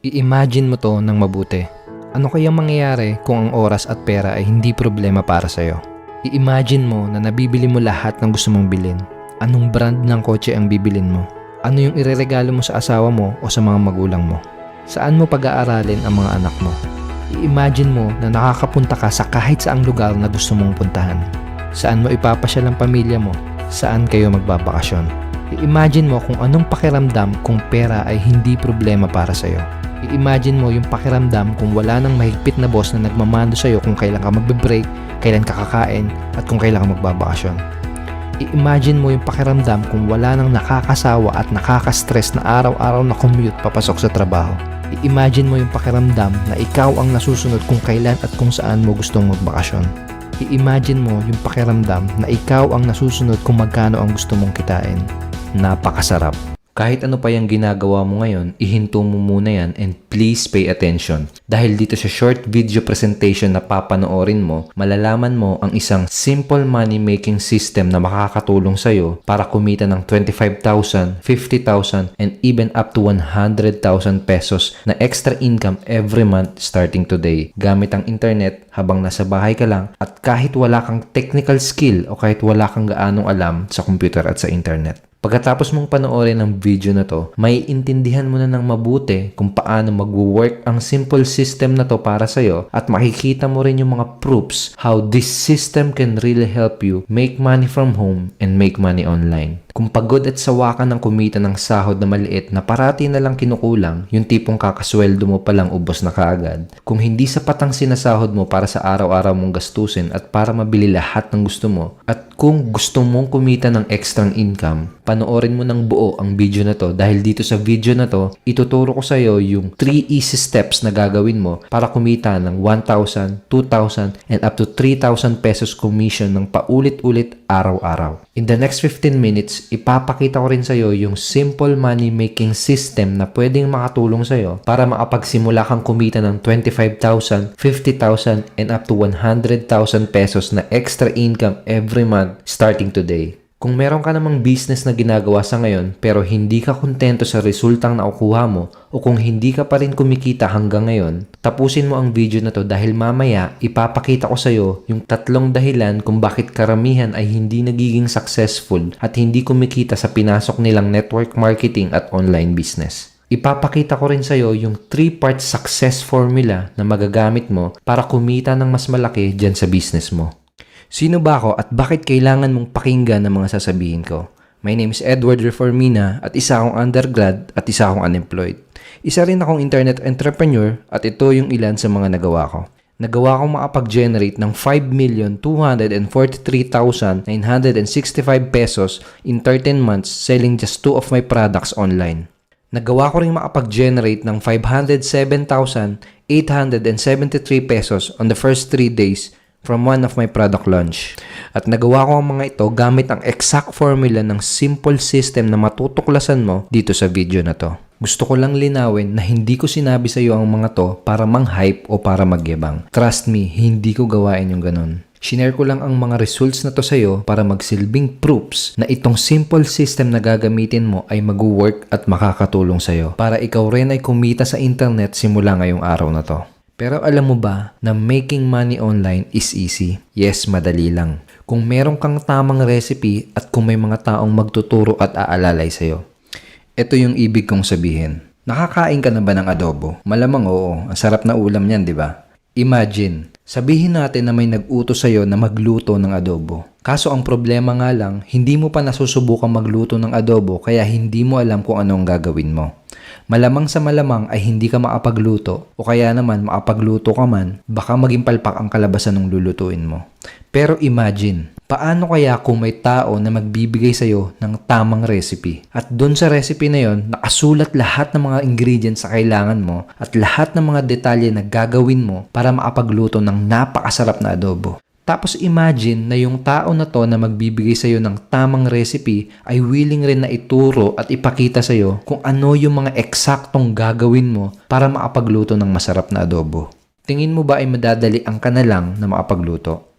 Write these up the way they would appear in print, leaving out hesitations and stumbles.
I-imagine mo to ng mabuti. Ano kayang mangyayari kung ang oras at pera ay hindi problema para sa'yo? I-imagine mo na nabibili mo lahat ng gusto mong bilhin. Anong brand ng kotse ang bibilin mo? Ano yung ireregalo mo sa asawa mo o sa mga magulang mo? Saan mo pag-aaralin ang mga anak mo? I-imagine mo na nakakapunta ka sa kahit saang lugar na gusto mong puntahan. Saan mo ipapasyal ang pamilya mo? Saan kayo magbabakasyon? I-imagine mo kung anong pakiramdam kung pera ay hindi problema para sa'yo. I-imagine mo yung pakiramdam kung wala nang mahigpit na boss na nagmamando sa'yo kung kailan ka magbe-break, kailan ka kakain, at kung kailan ka magbabakasyon. I-imagine mo yung pakiramdam kung wala nang nakakasawa at nakaka-stress na araw-araw na commute papasok sa trabaho. I-imagine mo yung pakiramdam na ikaw ang nasusunod kung kailan at kung saan mo gustong magbakasyon. I-imagine mo yung pakiramdam na ikaw ang nasusunod kung magkano ang gusto mong kitain. Napakasarap. Kahit ano pa yung ginagawa mo ngayon, ihinto mo muna yan and please pay attention. Dahil dito sa short video presentation na papanoorin mo, malalaman mo ang isang simple money making system na makakatulong sa'yo para kumita ng 25,000, 50,000, and even up to 100,000 pesos na extra income every month starting today. Gamit ang internet habang nasa bahay ka lang at kahit wala kang technical skill o kahit wala kang gaanong alam sa computer at sa internet. Pagkatapos mong panoorin ang video na to, may intindihan mo na ng mabuti kung paano mag-work ang simple system na to para sa'yo at makikita mo rin yung mga proofs how this system can really help you make money from home and make money online. Kung pagod at sawa ka ng kumita ng sahod na maliit na parati na lang kinukulang, yung tipong kakasweldo mo palang ubos na kaagad. Kung hindi sapat ang sinasahod mo para sa araw-araw mong gastusin at para mabili lahat ng gusto mo, at kung gusto mong kumita ng extra income, panoorin mo ng buo ang video na to dahil dito sa video na to, ituturo ko sa iyo yung 3 easy steps na gagawin mo para kumita ng 1,000, 2,000, and up to 3,000 pesos commission ng paulit-ulit araw-araw. In the next 15 minutes, ipapakita ko rin sa iyo yung simple money making system na pwedeng makatulong sa iyo para makapagsimula kang kumita ng 25,000, 50,000, and up to 100,000 pesos na extra income every month starting today. Kung meron ka namang business na ginagawa sa ngayon pero hindi ka kontento sa resultang nakukuha mo o kung hindi ka pa rin kumikita hanggang ngayon, tapusin mo ang video na to dahil mamaya ipapakita ko sa iyo yung 3 dahilan kung bakit karamihan ay hindi nagiging successful at hindi kumikita sa pinasok nilang network marketing at online business. Ipapakita ko rin sa iyo yung 3-part success formula na magagamit mo para kumita ng mas malaki dyan sa business mo. Sino ba ako at bakit kailangan mong pakinggan ang mga sasabihin ko? My name is Edward Reformina at isa akong undergrad at isa akong unemployed. Isa rin akong internet entrepreneur at ito yung ilan sa mga nagawa ko. Nagawa kong makapag-generate ng 5,243,965 pesos in 13 months selling just 2 of my products online. Nagawa ko rin makapag-generate ng 507,873 pesos on the first 3 days from one of my product launch. At nagawa ko ang mga ito gamit ang exact formula ng simple system na matutuklasan mo dito sa video na to. Gusto ko lang linawin na hindi ko sinabi sa iyo ang mga to para mang-hype o para magyabang. Trust me, hindi ko gawain yung ganun. Shinare ko lang ang mga results na to sa iyo para magsilbing proofs na itong simple system na gagamitin mo ay mag-work at makakatulong sa iyo para ikaw rin ay kumita sa internet simula ngayong araw na to. Pero alam mo ba na making money online is easy? Yes, madali lang. Kung meron kang tamang recipe at kung may mga taong magtuturo at aalalay sa'yo. Ito yung ibig kong sabihin. Nakakain ka na ba ng adobo? Malamang oo, ang sarap na ulam niyan, di ba? Imagine, sabihin natin na may nag-utos sa'yo na magluto ng adobo. Kaso ang problema nga lang, hindi mo pa nasusubukan magluto ng adobo kaya hindi mo alam kung anong gagawin mo. Malamang sa malamang ay hindi ka makapagluto o kaya naman makapagluto ka man, baka maging palpak ang kalabasan ng lulutuin mo. Pero imagine, paano kaya kung may tao na magbibigay sa'yo ng tamang recipe? At dun sa recipe na yon, nakasulat lahat ng mga ingredients sa kailangan mo at lahat ng mga detalye na gagawin mo para makapagluto ng napakasarap na adobo. Tapos imagine na yung tao na to na magbibigay sa'yo ng tamang recipe ay willing rin na ituro at ipakita sa'yo kung ano yung mga eksaktong gagawin mo para makapagluto ng masarap na adobo. Tingin mo ba ay madadali ang ka na lang na makapagluto?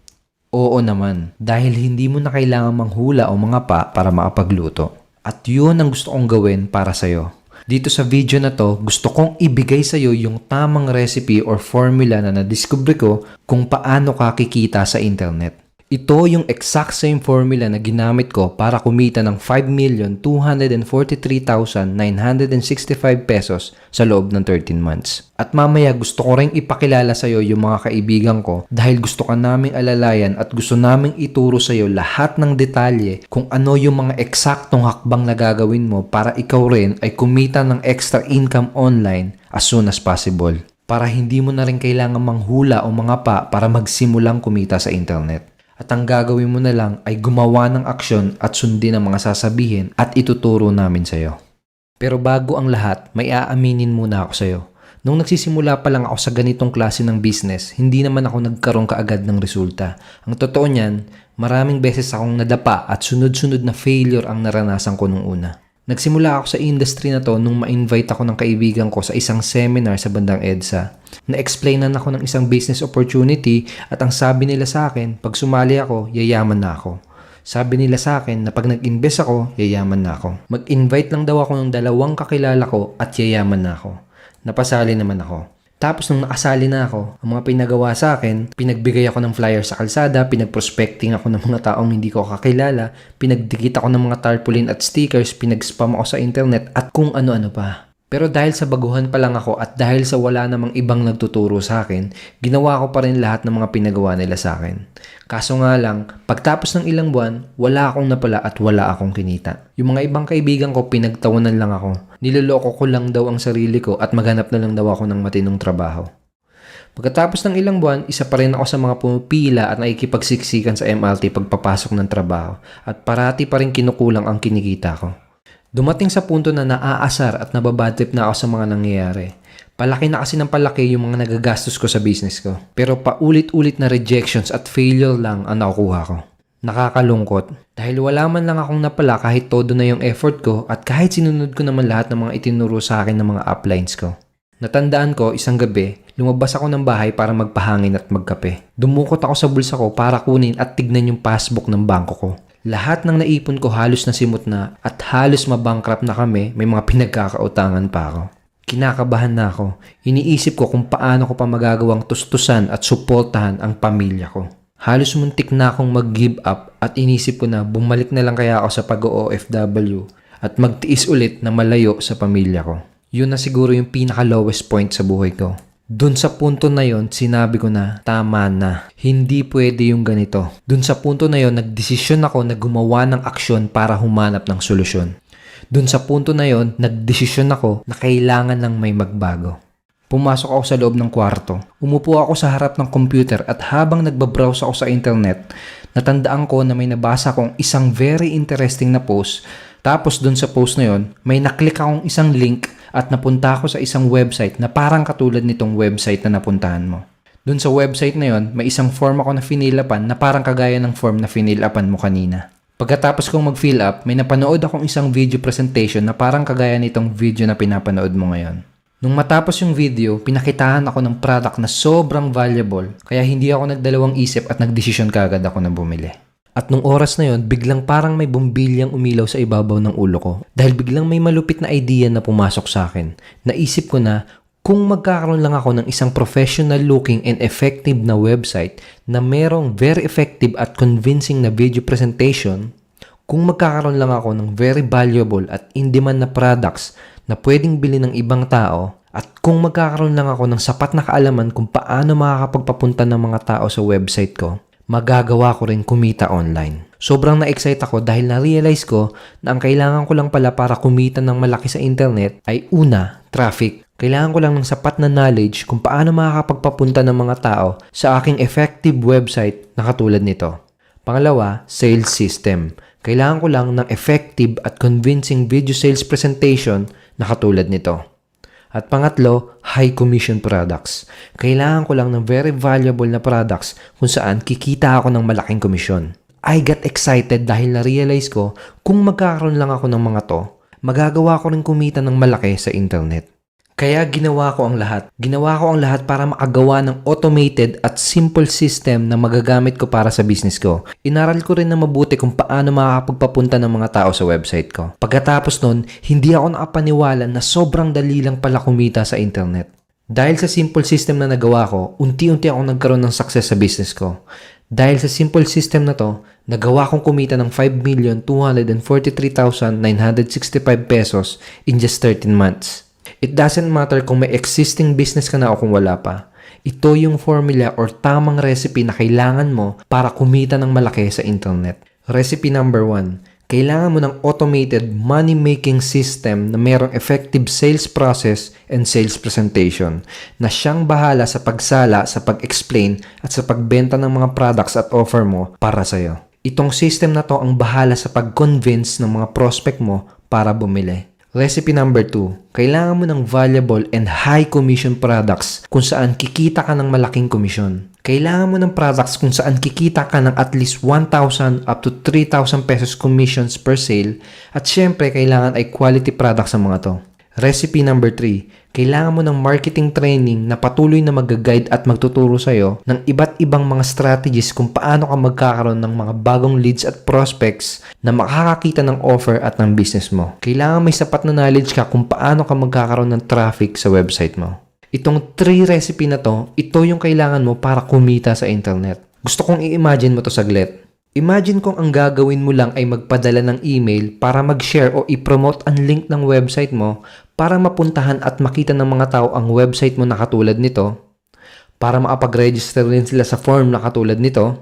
Oo naman, dahil hindi mo na kailangan manghula o mangapa para makapagluto. At yun ang gusto kong gawin para sa'yo. Dito sa video na to, gusto kong ibigay sa iyo yung tamang recipe or formula na nadiskubre ko kung paano ka kikita sa internet. Ito yung exact same formula na ginamit ko para kumita ng 5,243,965 pesos sa loob ng 13 months. At mamaya gusto ko rin ipakilala sa iyo yung mga kaibigan ko dahil gusto ka naming alalayan at gusto naming ituro sa iyo lahat ng detalye kung ano yung mga eksaktong hakbang na gagawin mo para ikaw rin ay kumita ng extra income online as soon as possible. Para hindi mo na rin kailangan manghula o mangapa para magsimulang kumita sa internet. At ang gagawin mo na lang ay gumawa ng aksyon at sundin ang mga sasabihin at ituturo namin sa iyo. Pero bago ang lahat, may aaminin muna ako sa iyo. Nung nagsisimula pa lang ako sa ganitong klase ng business, hindi naman ako nagkaroon kaagad ng resulta. Ang totoo niyan, maraming beses akong nadapa at sunod-sunod na failure ang naranasan ko nung una. Nagsimula ako sa industry na to nung ma-invite ako ng kaibigan ko sa isang seminar sa bandang EDSA. Na-explainan ako ng isang business opportunity at ang sabi nila sa akin, pag sumali ako, yayaman na ako. Sabi nila sa akin na pag nag-invest ako, yayaman na ako. Mag-invite lang daw ako ng 2 kakilala ko at yayaman na ako. Napasali naman ako. Tapos nung nakasali na ako, ang mga pinagawa sa akin, pinagbigay ako ng flyer sa kalsada, pinag-prospecting ako ng mga taong hindi ko kakilala, pinagdikit ako ng mga tarpaulin at stickers, pinag-spam ako sa internet at kung ano-ano pa. Pero dahil sa baguhan pa lang ako at dahil sa wala namang ibang nagtuturo sa akin, ginawa ko pa rin lahat ng mga pinagawa nila sa akin. Kaso nga lang, pagtapos ng ilang buwan, wala akong napala at wala akong kinita. Yung mga ibang kaibigan ko, pinagtawanan lang ako. Niloloko ko lang daw ang sarili ko at maghanap na lang daw ako ng matinong trabaho. Pagkatapos ng ilang buwan, isa pa rin ako sa mga pumipila at nakikipagsiksikan sa MRT pagpapasok ng trabaho at parati pa rin kinukulang ang kinikita ko. Dumating sa punto na naaasar at nababadtrip na ako sa mga nangyayari. Palaki na kasi ng palaki yung mga nagagastos ko sa business ko. Pero paulit-ulit na rejections at failure lang ang nakukuha ko. Nakakalungkot dahil wala man lang akong napala kahit todo na yung effort ko at kahit sinunod ko naman lahat ng mga itinuro sa akin ng mga uplines ko. Natandaan ko isang gabi, lumabas ako ng bahay para magpahangin at magkape. Dumukot ako sa bulsa ko para kunin at tignan yung passbook ng bangko ko. Lahat ng naipon ko halos nasimot na at halos mabankrupt na kami, may mga pinagkakautangan pa ako. Kinakabahan na ako. Iniisip ko kung paano ko pa magagawang tustusan at suportahan ang pamilya ko. Halos muntik na akong mag-give up at inisip ko na bumalik na lang kaya ako sa pag-OFW at magtiis ulit na malayo sa pamilya ko. Yun na siguro yung pinaka-lowest point sa buhay ko. Dun sa punto na yon, sinabi ko na, tama na. Hindi pwede yung ganito. Dun sa punto na yon, nagdesisyon ako na gumawa ng aksyon para humanap ng solusyon. Dun sa punto na yon, nagdesisyon ako na kailangan lang may magbago. Pumasok ako sa loob ng kwarto. Umupo ako sa harap ng computer at habang nagbabrowse ako sa internet, natandaan ko na may nabasa akong isang very interesting na post. Tapos dun sa post na yon, may naklik akong isang link at napunta ako sa isang website na parang katulad nitong website na napuntahan mo. Dun sa website na yon, may isang form ako na finilapan na parang kagaya ng form na finilapan mo kanina. Pagkatapos kong mag-fill up, may napanood akong isang video presentation na parang kagaya nitong video na pinapanood mo ngayon. Nung matapos yung video, pinakitahan ako ng product na sobrang valuable kaya hindi ako nagdalawang isip at nagdesisyon kaagad ako na bumili. At nung oras na yon, biglang parang may bumbilyang umilaw sa ibabaw ng ulo ko. Dahil biglang may malupit na idea na pumasok sa akin. Naisip ko na kung magkakaroon lang ako ng isang professional looking and effective na website na merong very effective at convincing na video presentation, kung magkakaroon lang ako ng very valuable at in-demand na products na pwedeng bilhin ng ibang tao, at kung magkakaroon lang ako ng sapat na kaalaman kung paano makakapagpapunta ng mga tao sa website ko, magagawa ko rin kumita online. Sobrang na-excite ako dahil na-realize ko na ang kailangan ko lang pala para kumita ng malaki sa internet ay una, traffic. Kailangan ko lang ng sapat na knowledge kung paano makakapagpapunta ng mga tao sa aking effective website na katulad nito. Pangalawa, sales system. Kailangan ko lang ng effective at convincing video sales presentation na katulad nito. At pangatlo, high commission products. Kailangan ko lang ng very valuable na products kung saan kikita ako ng malaking komisyon. I got excited dahil na-realize ko kung magkakaroon lang ako ng mga to, magagawa ko rin kumita ng malaki sa internet. Kaya ginawa ko ang lahat. Ginawa ko ang lahat para makagawa ng automated at simple system na magagamit ko para sa business ko. Inaral ko rin na mabuti kung paano makakapagpapunta ng mga tao sa website ko. Pagkatapos nun, hindi ako nakapaniwala na sobrang dali lang pala kumita sa internet. Dahil sa simple system na nagawa ko, unti-unti ako nagkaroon ng success sa business ko. Dahil sa simple system na to, nagawa kong kumita ng 5,243,965 pesos in just 13 months. It doesn't matter kung may existing business ka na o kung wala pa. Ito yung formula or tamang recipe na kailangan mo para kumita ng malaki sa internet. Recipe number 1. Kailangan mo ng automated money-making system na mayroong effective sales process and sales presentation na siyang bahala sa pagsala, sa pag-explain at sa pagbenta ng mga products at offer mo para sa'yo. Itong system na to ang bahala sa pag-convince ng mga prospect mo para bumili. Recipe number 2. Kailangan mo ng valuable and high commission products kung saan kikita ka ng malaking komisyon. Kailangan mo ng products kung saan kikita ka ng at least 1,000 up to 3,000 pesos commissions per sale at syempre kailangan ay quality products ang mga to. Recipe number 3. Kailangan mo ng marketing training na patuloy na mag-guide at magtuturo sa'yo ng iba't ibang mga strategies kung paano ka magkakaroon ng mga bagong leads at prospects na makakakita ng offer at ng business mo. Kailangan may sapat na knowledge ka kung paano ka magkakaroon ng traffic sa website mo. Itong 3 recipe na to, ito yung kailangan mo para kumita sa internet. Gusto kong i-imagine mo to saglit. Imagine kung ang gagawin mo lang ay magpadala ng email para mag-share o i-promote ang link ng website mo para mapuntahan at makita ng mga tao ang website mo na katulad nito, para makapag-register rin sila sa form na katulad nito,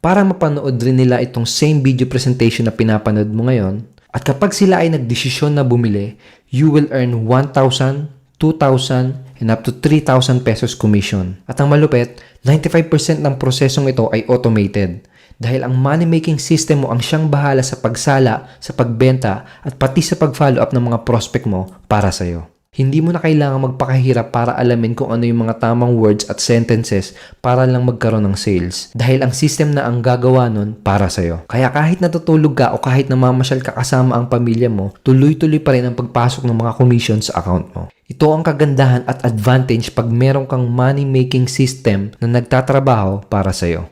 para mapanood rin nila itong same video presentation na pinapanood mo ngayon, at kapag sila ay nagdesisyon na bumili, you will earn 1,000, 2,000, and up to 3,000 pesos commission. At ang malupit, 95% ng prosesong ito ay automated. Dahil ang money-making system mo ang siyang bahala sa pagsala, sa pagbenta, at pati sa pag-follow up ng mga prospect mo para sa'yo. Hindi mo na kailangan magpakahirap para alamin kung ano yung mga tamang words at sentences para lang magkaroon ng sales. Dahil ang system na ang gagawa nun para sa'yo. Kaya kahit natutulog ka o kahit namamasyal ka kasama ang pamilya mo, tuloy-tuloy pa rin ang pagpasok ng mga commission sa account mo. Ito ang kagandahan at advantage pag meron kang money-making system na nagtatrabaho para sa'yo.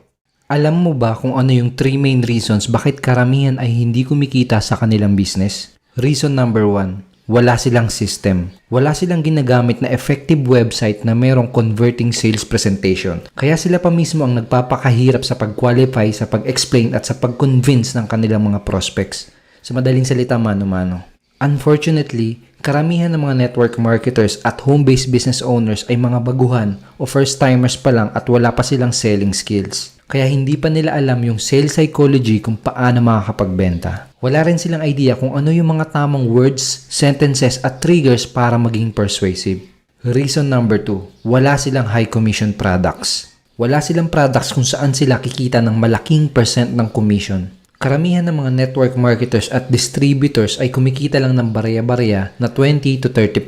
Alam mo ba kung ano yung 3 main reasons bakit karamihan ay hindi kumikita sa kanilang business? Reason number 1, wala silang system. Wala silang ginagamit na effective website na merong converting sales presentation. Kaya sila pa mismo ang nagpapakahirap sa pag-qualify, sa pag-explain at sa pag-convince ng kanilang mga prospects. Sa madaling salita, mano-mano. Unfortunately, karamihan ng mga network marketers at home-based business owners ay mga baguhan o first-timers pa lang at wala pa silang selling skills. Kaya hindi pa nila alam yung sales psychology kung paano makakapagbenta. Wala rin silang idea kung ano yung mga tamang words, sentences at triggers para maging persuasive. Reason number 2, wala silang high commission products. Wala silang products kung saan sila kikita ng malaking percent ng commission. Karamihan ng mga network marketers at distributors ay kumikita lang ng barya-barya na 20 to 30%.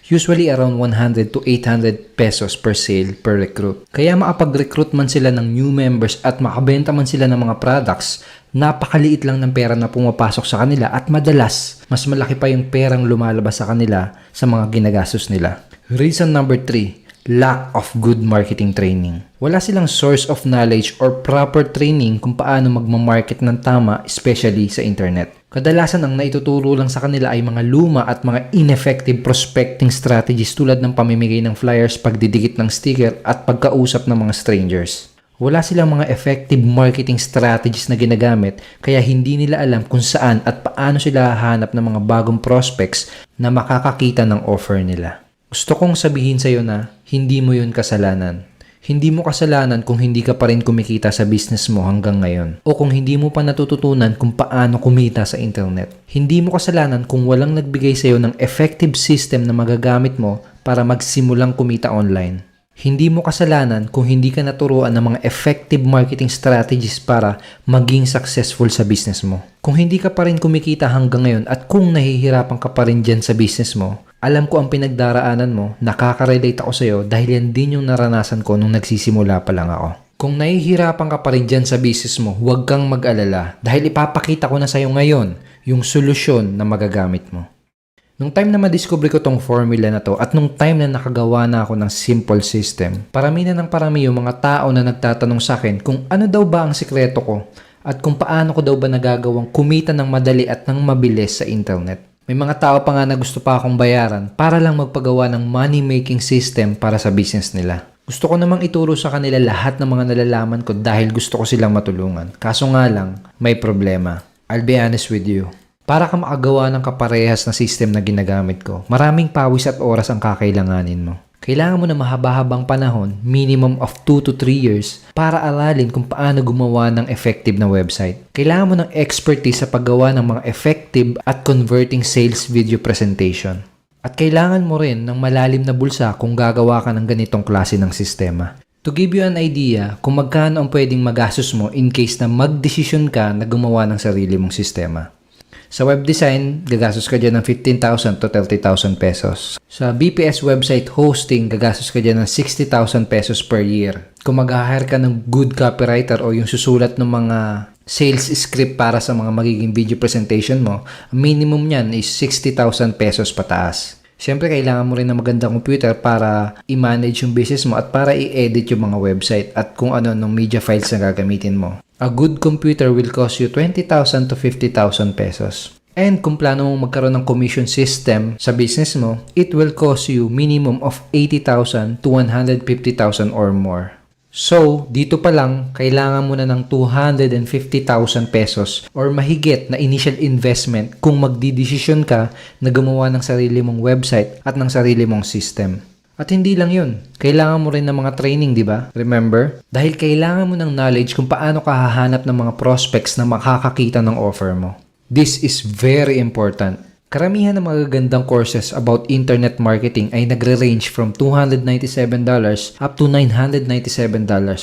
Usually around 100 to 800 pesos per sale per recruit. Kaya makapag-recruit man sila ng new members at makabenta man sila ng mga products, napakaliit lang ng pera na pumapasok sa kanila at madalas, mas malaki pa yung perang lumalabas sa kanila sa mga ginagastos nila. Reason number 3, lack of good marketing training. Wala silang source of knowledge or proper training kung paano magmamarket ng tama, especially sa internet. Kadalasan ang naituturo lang sa kanila ay mga luma at mga ineffective prospecting strategies tulad ng pamimigay ng flyers, pagdidikit ng sticker at pagkausap ng mga strangers. Wala silang mga effective marketing strategies na ginagamit kaya hindi nila alam kung saan at paano sila hahanap ng mga bagong prospects na makakakita ng offer nila. Gusto kong sabihin sa iyo na hindi mo yun kasalanan. Hindi mo kasalanan kung hindi ka pa rin kumikita sa business mo hanggang ngayon o kung hindi mo pa natututunan kung paano kumita sa internet. Hindi mo kasalanan kung walang nagbigay sa iyo ng effective system na magagamit mo para magsimulang kumita online. Hindi mo kasalanan kung hindi ka naturuan ng mga effective marketing strategies para maging successful sa business mo. Kung hindi ka pa rin kumikita hanggang ngayon at kung nahihirapan ka pa rin dyan sa business mo, alam ko ang pinagdaraanan mo, nakaka-relate ako sa iyo dahil yan din yung naranasan ko nung nagsisimula pa lang ako. Kung nahihirapan ka pa rin dyan sa business mo, huwag kang mag-alala dahil ipapakita ko na sa iyo ngayon yung solusyon na magagamit mo. Nung time na madiscover ko tong formula na to at nung time na nakagawa na ako ng simple system, parami na ng parami yung mga tao na nagtatanong sa akin kung ano daw ba ang sikreto ko at kung paano ko daw ba nagagawang kumita ng madali at ng mabilis sa internet. May mga tao pa nga na gusto pa akong bayaran para lang magpagawa ng money-making system para sa business nila. Gusto ko namang ituro sa kanila lahat ng mga nalalaman ko dahil gusto ko silang matulungan. Kaso nga lang, may problema. I'll be honest with you. Para ka makagawa ng kaparehas na system na ginagamit ko, maraming pawis at oras ang kakailanganin mo. Kailangan mo na mahaba-habang panahon, minimum of 2 to 3 years, para aralin kung paano gumawa ng effective na website. Kailangan mo ng expertise sa paggawa ng mga effective at converting sales video presentation. At kailangan mo rin ng malalim na bulsa kung gagawa ka ng ganitong klase ng sistema. To give you an idea kung magkano ang pwedeng magastos mo in case na magdesisyon ka na gumawa ng sarili mong sistema. Sa web design, gagastos ka dyan ng 15,000 to 30,000 pesos. Sa BPS website hosting, gagastos ka dyan ng 60,000 pesos per year. Kung mag-hire ka ng good copywriter o yung susulat ng mga sales script para sa mga magiging video presentation mo, minimum niyan is 60,000 pesos pataas. Siyempre, kailangan mo rin ng magandang computer para i-manage yung business mo at para i-edit yung mga website at kung ano-anong media files na gagamitin mo. A good computer will cost you 20,000 to 50,000 pesos. And kung plano mong magkaroon ng commission system sa business mo, it will cost you minimum of 80,000 to 150,000 or more. So, dito pa lang, kailangan mo na ng 250,000 pesos or mahigit na initial investment kung magdidesisyon ka na gumawa ng sarili mong website at ng sarili mong system. At hindi lang yun, kailangan mo rin ng mga training, di ba? Remember? Dahil kailangan mo ng knowledge kung paano ka hahanap ng mga prospects na makakakita ng offer mo. This is very important. Karamihan ng magagandang courses about internet marketing ay nagre-range from $297 up to $997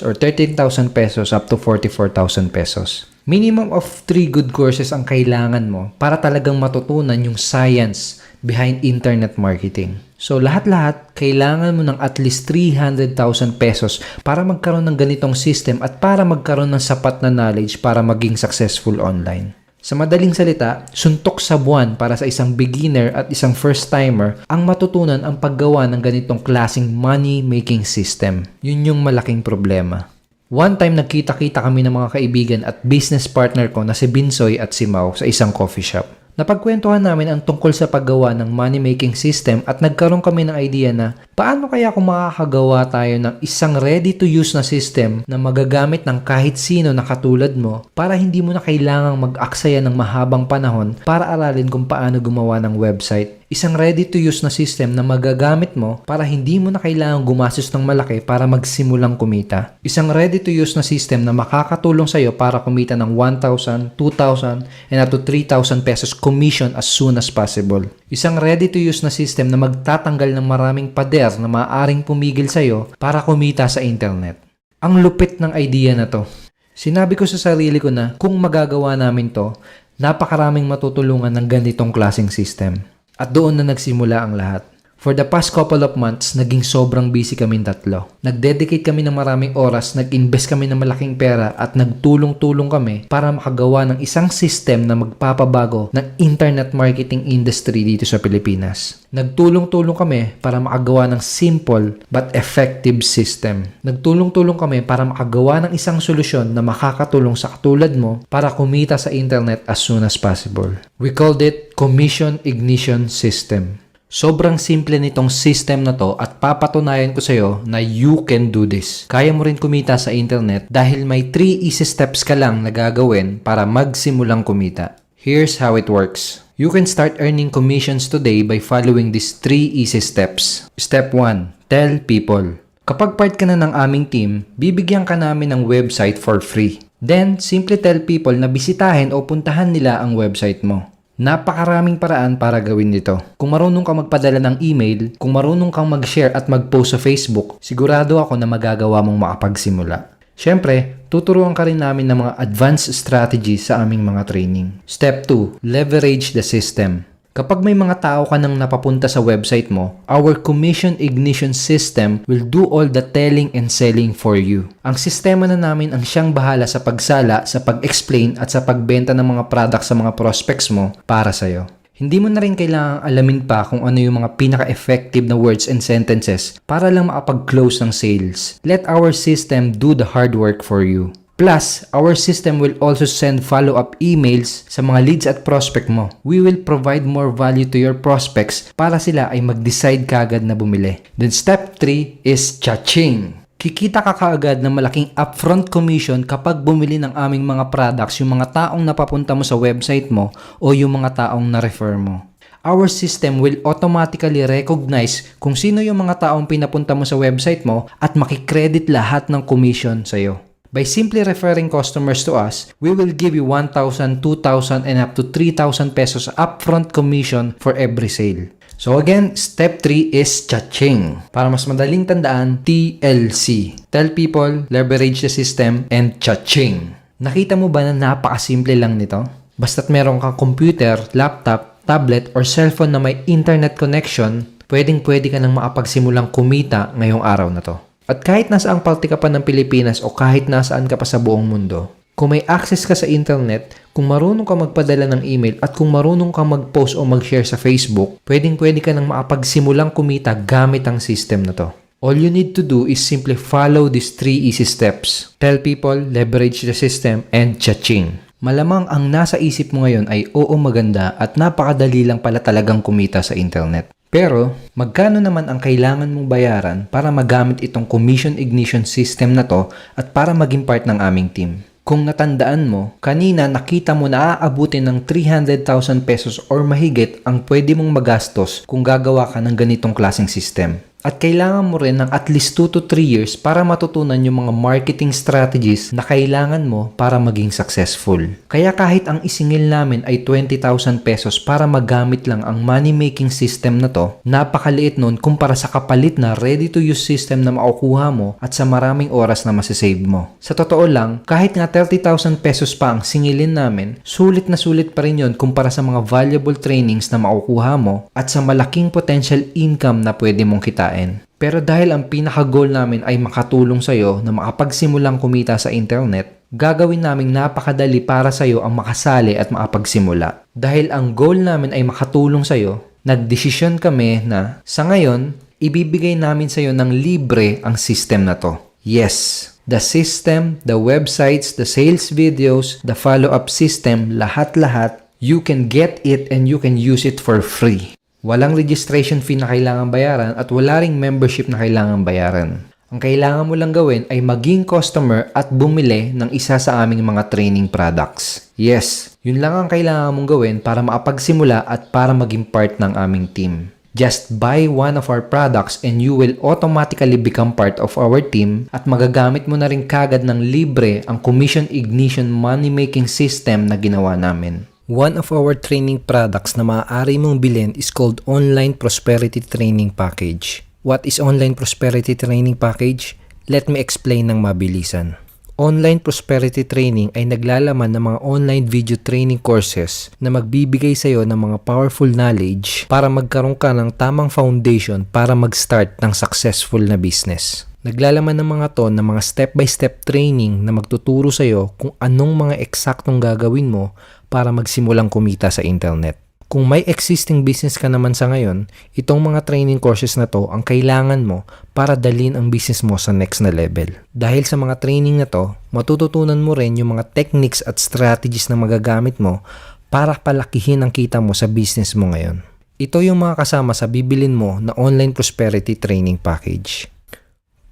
or 13,000 pesos up to 44,000 pesos. Minimum of 3 good courses ang kailangan mo para talagang matutunan yung science behind internet marketing. So lahat-lahat, kailangan mo ng at least 300,000 pesos para magkaroon ng ganitong system at para magkaroon ng sapat na knowledge para maging successful online. Sa madaling salita, suntok sa buwan para sa isang beginner at isang first-timer ang matutunan ang paggawa ng ganitong klaseng money-making system. Yun yung malaking problema. One time nagkita-kita kami ng mga kaibigan at business partner ko na si Binsoy at si Mau sa isang coffee shop. Napagkwentuhan namin ang tungkol sa paggawa ng money-making system at nagkaroon kami ng idea na paano kaya kung makakagawa tayo ng isang ready-to-use na system na magagamit ng kahit sino na katulad mo para hindi mo na kailangang mag-aksaya ng mahabang panahon para aralin kung paano gumawa ng website. Isang ready-to-use na system na magagamit mo para hindi mo na kailangang gumastos ng malaki para magsimulang kumita. Isang ready-to-use na system na makakatulong sa'yo para kumita ng 1,000, 2,000, and up to 3,000 pesos commission as soon as possible. Isang ready-to-use na system na magtatanggal ng maraming pader na maaaring pumigil sa'yo para kumita sa internet. Ang lupit ng idea na to. Sinabi ko sa sarili ko na kung magagawa namin to, napakaraming matutulungan ng ganitong klaseng system. At doon na nagsimula ang lahat. For the past couple of months, naging sobrang busy kaming tatlo. Nag-dedicate kami ng maraming oras, nag-invest kami ng malaking pera at nagtulong-tulong kami para makagawa ng isang system na magpapabago ng internet marketing industry dito sa Pilipinas. Nagtulong-tulong kami para makagawa ng simple but effective system. Nagtulong-tulong kami para makagawa ng isang solusyon na makakatulong sa katulad mo para kumita sa internet as soon as possible. We called it Commission Ignition System. Sobrang simple nitong system na to at papatunayan ko sa iyo na you can do this. Kaya mo rin kumita sa internet dahil may 3 easy steps ka lang na gagawin para magsimulang kumita. Here's how it works. You can start earning commissions today by following these 3 easy steps. Step 1. Tell people. Kapag part ka na ng aming team, bibigyan ka namin ng website for free. Then, simply tell people na bisitahin o puntahan nila ang website mo. Napakaraming paraan para gawin nito. Kung marunong kang magpadala ng email, kung marunong kang mag-share at mag-post sa Facebook, sigurado ako na magagawa mong makapagsimula. Siyempre, tuturuan ka rin namin ng mga advanced strategies sa aming mga training. Step 2. Leverage the system. Kapag may mga tao ka nang napapunta sa website mo, our Commission Ignition System will do all the telling and selling for you. Ang sistema na namin ang siyang bahala sa pagsala, sa pag-explain at sa pagbenta ng mga products sa mga prospects mo para sa'yo. Hindi mo na rin kailangang alamin pa kung ano yung mga pinaka-effective na words and sentences para lang makapag-close ng sales. Let our system do the hard work for you. Plus, our system will also send follow-up emails sa mga leads at prospect mo. We will provide more value to your prospects para sila ay mag-decide kaagad na bumili. Then step 3 is cha-ching. Kikita ka kaagad ng malaking upfront commission kapag bumili ng aming mga products yung mga taong napapunta mo sa website mo o yung mga taong na-refer mo. Our system will automatically recognize kung sino yung mga taong pinapunta mo sa website mo at makikredit lahat ng commission sa'yo. By simply referring customers to us, we will give you 1,000, 2,000, and up to 3,000 pesos upfront commission for every sale. So again, step 3 is cha-ching. Para mas madaling tandaan, TLC. Tell people, leverage the system, and cha-ching. Nakita mo ba na napakasimple lang nito? Basta't meron kang computer, laptop, tablet, or cellphone na may internet connection, pwedeng-pwede ka nang makapagsimulang kumita ngayong araw na to. At kahit nasaang parte ka pa ng Pilipinas o kahit nasaan ka pa sa buong mundo, kung may access ka sa internet, kung marunong ka magpadala ng email at kung marunong ka mag-post o mag-share sa Facebook, pwedeng-pwede ka nang makapagsimulang kumita gamit ang system na to. All you need to do is simply follow these 3 easy steps. Tell people, leverage the system, and cha-ching. Malamang ang nasa isip mo ngayon ay oo maganda at napakadali lang pala talagang kumita sa internet. Pero, magkano naman ang kailangan mong bayaran para magamit itong commission ignition system na to at para maging part ng aming team? Kung natandaan mo, kanina nakita mo na aabutin ng 300,000 pesos or mahigit ang pwede mong magastos kung gagawa ka ng ganitong klaseng system. At kailangan mo rin ng at least 2 to 3 years para matutunan yung mga marketing strategies na kailangan mo para maging successful. Kaya kahit ang isingil namin ay 20,000 pesos para magamit lang ang money-making system na to, napakaliit nun kumpara sa kapalit na ready-to-use system na makukuha mo at sa maraming oras na masasave mo. Sa totoo lang, kahit nga 30,000 pesos pa ang singilin namin, sulit na sulit pa rin yun kumpara sa mga valuable trainings na makukuha mo at sa malaking potential income na pwede mong kitain. Pero dahil ang pinaka-goal namin ay makatulong sa'yo na makapagsimulang kumita sa internet, gagawin naming napakadali para sa'yo ang makasali at makapagsimula. Dahil ang goal namin ay makatulong sa'yo, nagdesisyon kami na sa ngayon, ibibigay namin sa'yo ng libre ang system na to. Yes, the system, the websites, the sales videos, the follow-up system, lahat-lahat, you can get it and you can use it for free. Walang registration fee na kailangan bayaran at wala ring membership na kailangan bayaran. Ang kailangan mo lang gawin ay maging customer at bumili ng isa sa aming mga training products. Yes, yun lang ang kailangan mong gawin para makapagsimula at para maging part ng aming team. Just buy one of our products and you will automatically become part of our team at magagamit mo na rin kagad ng libre ang Commission Ignition money-making system na ginawa namin. One of our training products na maaari mong bilhin is called Online Prosperity Training Package. What is Online Prosperity Training Package? Let me explain ng mabilisan. Online Prosperity Training ay naglalaman ng mga online video training courses na magbibigay sa iyo ng mga powerful knowledge para magkaroon ka ng tamang foundation para mag-start ng successful na business. Naglalaman ng mga to ng mga step-by-step training na magtuturo sa iyo kung anong mga eksaktong gagawin mo para magsimulang kumita sa internet. Kung may existing business ka naman sa ngayon, itong mga training courses na to ang kailangan mo para dalhin ang business mo sa next na level. Dahil sa mga training na to, matututunan mo rin yung mga techniques at strategies na magagamit mo para palakihin ang kita mo sa business mo ngayon. Ito yung mga kasama sa bibilin mo na Online Prosperity Training Package.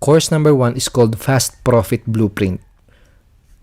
Course number 1 is called Fast Profit Blueprint.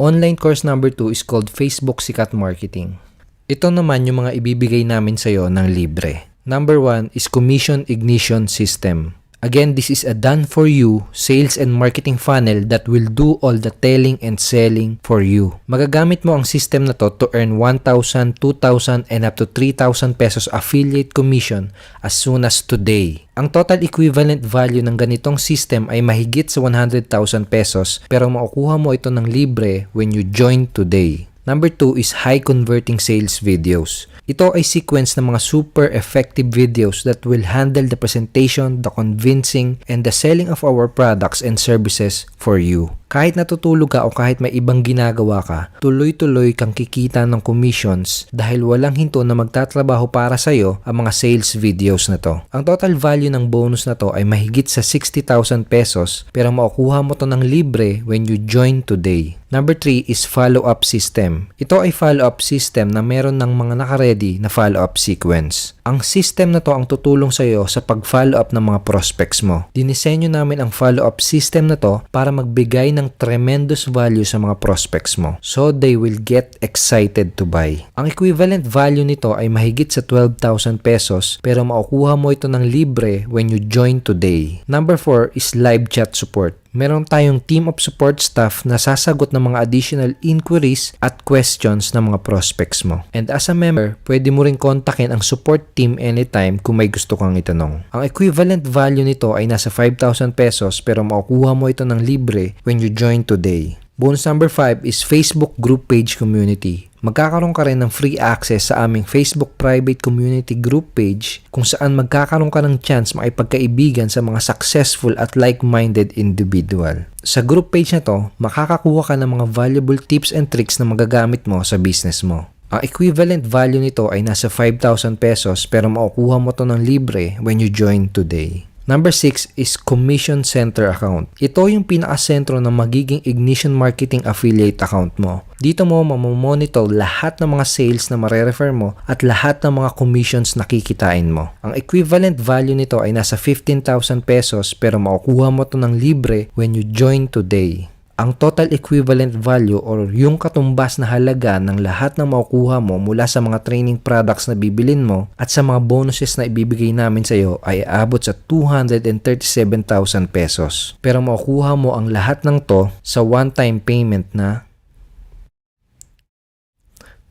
Online course number 2 is called Facebook Sikat Marketing. Ito naman yung mga ibibigay namin sa iyo ng libre. Number 1 is Commission Ignition System. Again, this is a done-for-you sales and marketing funnel that will do all the telling and selling for you. Magagamit mo ang system na to earn 1,000, 2,000, and up to 3,000 pesos affiliate commission as soon as today. Ang total equivalent value ng ganitong system ay mahigit sa 100,000 pesos pero makukuha mo ito ng libre when you join today. Number 2 is high converting sales videos. Ito ay sequence ng mga super effective videos that will handle the presentation, the convincing, and the selling of our products and services for you. Kahit natutulog ka o kahit may ibang ginagawa ka, tuloy-tuloy kang kikita ng commissions dahil walang hinto na magtatrabaho para sa'yo ang mga sales videos na to. Ang total value ng bonus na to ay mahigit sa 60,000 pesos pero makukuha mo to ng libre when you join today. Number 3 is follow-up system. Ito ay follow-up system na meron ng mga naka-ready na follow-up sequence. Ang system na to ang tutulong sa iyo sa pag-follow-up ng mga prospects mo. Dinisenyo namin ang follow-up system na to para magbigay ng tremendous value sa mga prospects mo. So they will get excited to buy. Ang equivalent value nito ay mahigit sa 12,000 pesos pero makukuha mo ito ng libre when you join today. Number 4 is live chat support. Meron tayong team of support staff na sasagot ng mga additional inquiries at questions ng mga prospects mo. And as a member, pwede mo rin kontakin ang support team anytime kung may gusto kang itanong. Ang equivalent value nito ay nasa 5,000 pesos pero makukuha mo ito ng libre when you join today. Bonus number 5 is Facebook group page community. Magkakaroon ka rin ng free access sa aming Facebook private community group page kung saan magkakaroon ka ng chance makipagkaibigan sa mga successful at like-minded individual. Sa group page na to, makakakuha ka ng mga valuable tips and tricks na magagamit mo sa business mo. Ang equivalent value nito ay nasa 5,000 pesos pero makukuha mo to ng libre when you join today. Number 6 is Commission Center account. Ito yung pinakasentro ng magiging Ignition Marketing Affiliate account mo. Dito mo mamomonitor lahat ng mga sales na marerefer mo at lahat ng mga commissions na kikitain mo. Ang equivalent value nito ay nasa 15,000 pesos pero makukuha mo to ng libre when you join today. Ang total equivalent value or yung katumbas na halaga ng lahat ng makukuha mo mula sa mga training products na bibilin mo at sa mga bonuses na ibibigay namin sa iyo ay aabot sa 237,000 pesos. Pero makukuha mo ang lahat ng to sa one-time payment na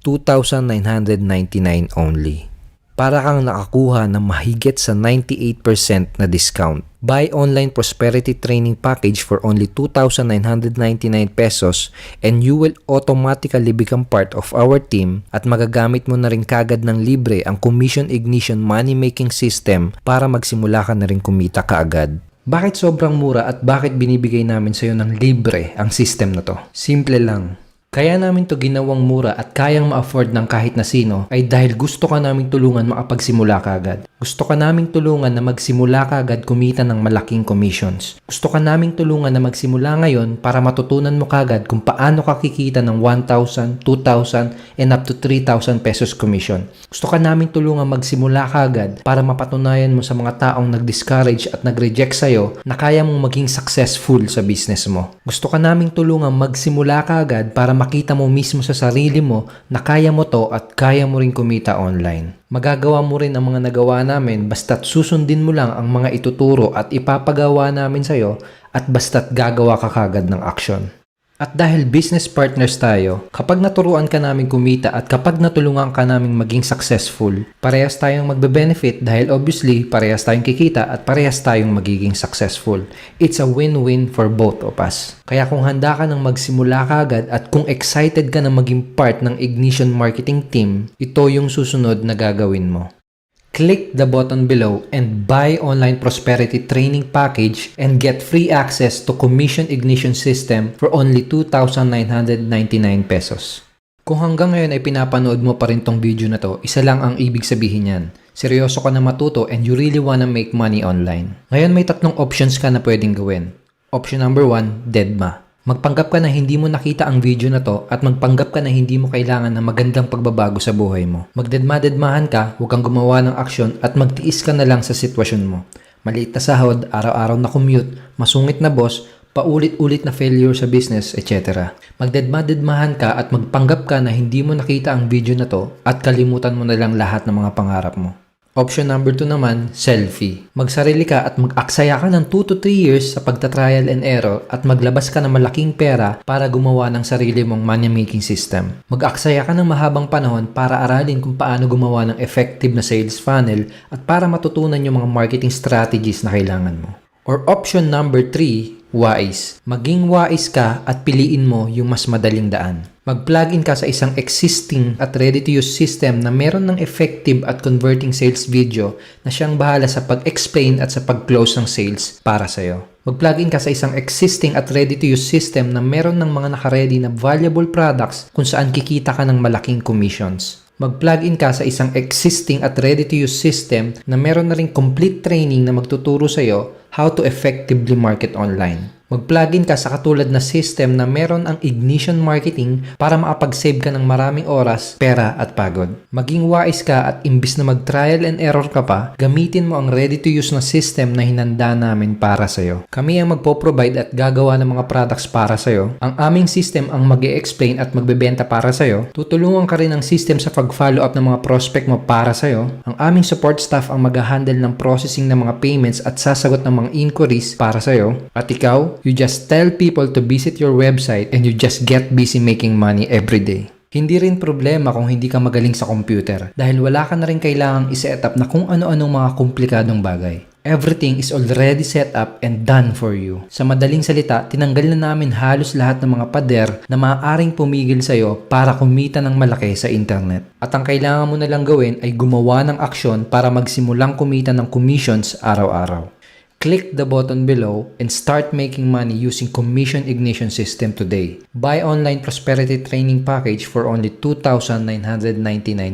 2,999 only. Para kang nakakuha ng mahigit sa 98% na discount. Buy online prosperity training package for only 2,999 pesos and you will automatically become part of our team at magagamit mo na rin kagad ng libre ang Commission Ignition Money Making System para magsimula ka na rin kumita kaagad. Bakit sobrang mura at bakit binibigay namin sa iyo ng libre ang system na to? Simple lang. Kaya namin to ginawang mura at kayang ma-afford ng kahit na sino ay dahil gusto ka naming tulungan makapagsimula ka agad. Gusto ka naming tulungan na magsimula ka agad kumita ng malaking commissions. Gusto ka naming tulungan na magsimula ngayon para matutunan mo kagad kung paano ka kikita ng 1,000, 2,000, and up to 3,000 pesos commission. Gusto ka naming tulungan magsimula ka agad para mapatunayan mo sa mga taong nag-discourage at nag-reject sa'yo na kaya mong maging successful sa business mo. Gusto ka naming tulungan magsimula ka agad para makita mo mismo sa sarili mo na kaya mo to at kaya mo rin kumita online. Magagawa mo rin ang mga nagawa namin basta't susundin mo lang ang mga ituturo at ipapagawa namin sa'yo at basta't gagawa ka kagad ng action. At dahil business partners tayo, kapag naturuan ka namin kumita at kapag natulungan ka namin maging successful, parehas tayong magbe-benefit dahil obviously parehas tayong kikita at parehas tayong magiging successful. It's a win-win for both of us. Kaya kung handa ka nang magsimula ka agad at kung excited ka na maging part ng Ignition Marketing Team, ito yung susunod na gagawin mo. Click the button below and buy online prosperity training package and get free access to Commission Ignition System for only 2,999 pesos. Kung hanggang ngayon ay pinapanood mo pa rin tong video na to, isa lang ang ibig sabihin yan. Seryoso ka na matuto and you really wanna make money online. Ngayon may tatlong options ka na pwedeng gawin. Option number 1, Deadma. Magpanggap ka na hindi mo nakita ang video na to at magpanggap ka na hindi mo kailangan ng magandang pagbabago sa buhay mo. Magdedma-dedmahan ka, huwag kang gumawa ng aksyon at magtiis ka na lang sa sitwasyon mo. Maliit na sahod, araw-araw na commute, masungit na boss, paulit-ulit na failure sa business, etc. Magdedma-dedmahan ka at magpanggap ka na hindi mo nakita ang video na to at kalimutan mo na lang lahat ng mga pangarap mo. Option number 2 naman, selfie. Magsarili ka at mag-aksaya ka ng 2 to 3 years sa pagta-trial and error at maglabas ka ng malaking pera para gumawa ng sarili mong money-making system. Mag-aksaya ka ng mahabang panahon para aralin kung paano gumawa ng effective na sales funnel at para matutunan yung mga marketing strategies na kailangan mo. Or option number 3, Wais. Maging wais ka at piliin mo yung mas madaling daan. Mag-plugin ka sa isang existing at ready-to-use system na meron ng effective at converting sales video na siyang bahala sa pag-explain at sa pag-close ng sales para sa'yo. Mag-plugin ka sa isang existing at ready-to-use system na meron ng mga naka-ready na valuable products kung saan kikita ka ng malaking commissions. Mag-plugin ka sa isang existing at ready-to-use system na meron na ring complete training na magtuturo sa'yo how to effectively market online. Mag-plugin ka sa katulad na system na meron ang ignition marketing para makapag-save ka ng maraming oras, pera at pagod. Maging wais ka at imbis na mag-trial and error ka pa, gamitin mo ang ready-to-use na system na hinanda namin para sa'yo. Kami ang magpo-provide at gagawa ng mga products para sa'yo. Ang aming system ang mag-e-explain at magbebenta para sa'yo. Tutulungan ka rin ng system sa pag-follow up ng mga prospect mo para sa'yo. Ang aming support staff ang mag-handle ng processing ng mga payments at sasagot ng mga inquiries para sa'yo. At ikaw, you just tell people to visit your website and you just get busy making money every day. Hindi rin problema kung hindi ka magaling sa computer dahil wala ka na rin kailangang i-set up na kung ano-anong mga komplikadong bagay. Everything is already set up and done for you. Sa madaling salita, tinanggal na namin halos lahat ng mga pader na maaaring pumigil sa'yo para kumita ng malaki sa internet. At ang kailangan mo na lang gawin ay gumawa ng aksyon para magsimulang kumita ng commissions araw-araw. Click the button below and start making money using Commission Ignition System today. Buy online prosperity training package for only 2,999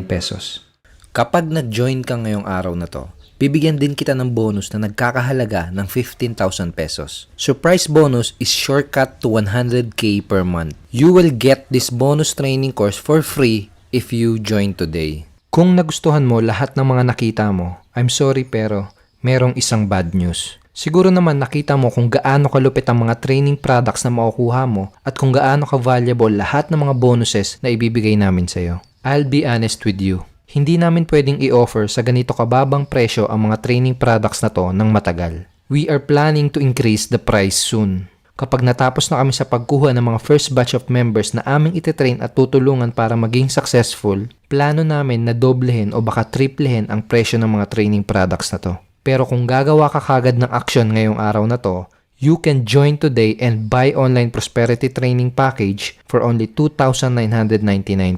pesos. Kapag nag-join ka ngayong araw na to, bibigyan din kita ng bonus na nagkakahalaga ng 15,000 pesos. Surprise bonus is shortcut to 100k per month. You will get this bonus training course for free if you join today. Kung nagustuhan mo lahat ng mga nakita mo, I'm sorry pero merong isang bad news. Siguro naman nakita mo kung gaano kalupit ang mga training products na makukuha mo at kung gaano ka-valuable lahat ng mga bonuses na ibibigay namin sa'yo. I'll be honest with you. Hindi namin pwedeng i-offer sa ganito kababang presyo ang mga training products na to ng matagal. We are planning to increase the price soon. Kapag natapos na kami sa pagkuha ng mga first batch of members na aming ititrain at tutulungan para maging successful, plano namin na doblehin o baka triplehin ang presyo ng mga training products na to. Pero kung gagawa ka kagad ng action ngayong araw na to, you can join today and buy online prosperity training package for only 2,999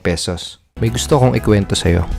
pesos. May gusto kong ikwento sa'yo.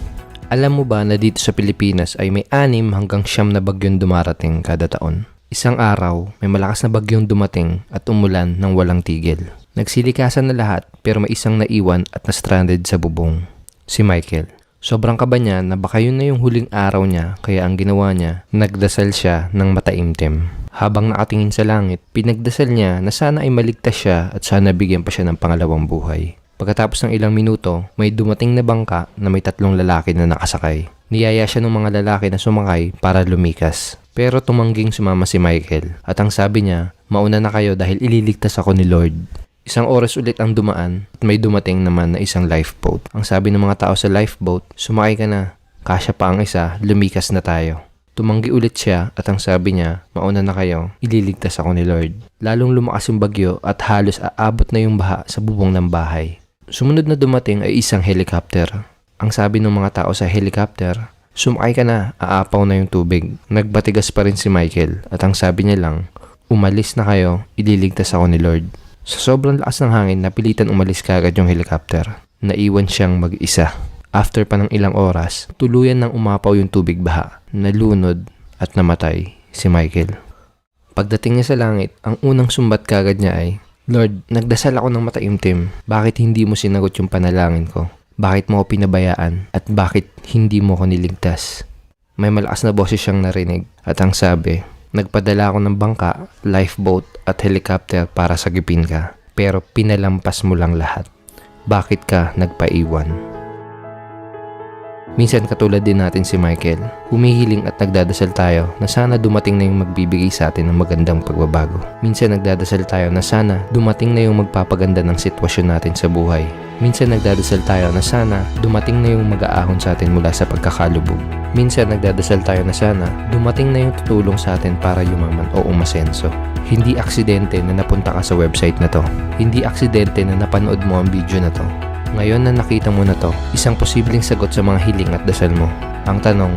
Alam mo ba na dito sa Pilipinas ay may 6 hanggang 9 na bagyong dumarating kada taon? Isang araw, may malakas na bagyong dumating at umulan ng walang tigil. Nagsilikasan na lahat pero may isang naiwan at na-stranded sa bubong. Si Michael. Sobrang kaba niya na baka yun na yung huling araw niya kaya ang ginawa niya, nagdasal siya ng mataimtim. Habang nakatingin sa langit, pinagdasal niya na sana ay maligtas siya at sana bigyan pa siya ng pangalawang buhay. Pagkatapos ng ilang minuto, may dumating na bangka na may 3 lalaki na nakasakay. Niyaya siya ng mga lalaki na sumakay para lumikas. Pero tumangging sumama si Michael at ang sabi niya, mauna na kayo dahil ililigtas ako ni Lord. Isang oras ulit ang dumaan at may dumating naman na isang lifeboat. Ang sabi ng mga tao sa lifeboat, sumakay ka na, kasya pa ang isa, lumikas na tayo. Tumanggi ulit siya at ang sabi niya, mauna na kayo, ililigtas ako ni Lord. Lalong lumakas yung bagyo at halos aabot na yung baha sa bubong ng bahay. Sumunod na dumating ay isang helicopter. Ang sabi ng mga tao sa helicopter, sumakay ka na, aapaw na yung tubig. Nagbatigas pa rin si Michael at ang sabi niya lang, umalis na kayo, ililigtas ako ni Lord. Sa sobrang lakas ng hangin, napilitan umalis kaagad yung helicopter. Naiwan siyang mag-isa. After pa ng ilang oras, tuluyan nang umapaw yung tubig baha. Nalunod at namatay si Michael. Pagdating niya sa langit, ang unang sumbat kaagad niya ay, Lord, nagdasal ako ng mataimtim. Bakit hindi mo sinagot yung panalangin ko? Bakit mo ako pinabayaan? At bakit hindi mo ko niligtas? May malakas na boses siyang narinig at ang sabi, nagpadala ako ng bangka, lifeboat at helicopter para sagipin ka. Pero pinalampas mo lang lahat. Bakit ka nagpaiwan? Minsan katulad din natin si Michael, humihiling at nagdadasal tayo na sana dumating na yung magbibigay sa atin ng magandang pagbabago. Minsan nagdadasal tayo na sana dumating na yung magpapaganda ng sitwasyon natin sa buhay. Minsan nagdadasal tayo na sana dumating na yung mag-aahon sa atin mula sa pagkakalubog. Minsan nagdadasal tayo na sana dumating na yung tutulong sa atin para yumaman o umasenso. Hindi aksidente na napunta ka sa website na to. Hindi aksidente na napanood mo ang video na to. Ngayon na nakita mo na to, isang posibleng sagot sa mga hiling at dasal mo. Ang tanong,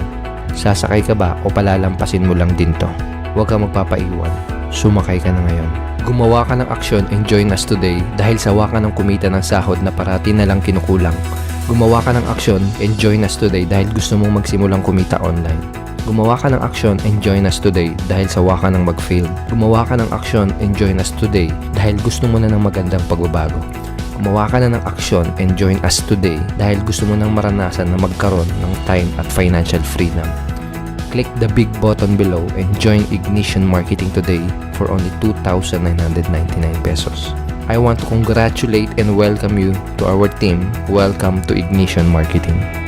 sasakay ka ba o palalampasin mo lang din to? Huwag ka magpapaiwan. Sumakay ka na ngayon. Gumawa ka ng aksyon and join us today dahil sawa ka ng kumita ng sahod na parati na lang kinukulang. Gumawa ka ng aksyon and join us today dahil gusto mong magsimulang kumita online. Gumawa ka ng aksyon and join us today dahil sawa ka ng mag-fail. Gumawa ka ng aksyon and join us today dahil gusto mo na ng magandang pagbabago. Gumawa ka na ng aksyon and join us today dahil gusto mo nang maranasan na magkaroon ng time at financial freedom. Click the big button below and join Ignition Marketing today for only 2,999 pesos. I want to congratulate and welcome you to our team. Welcome to Ignition Marketing.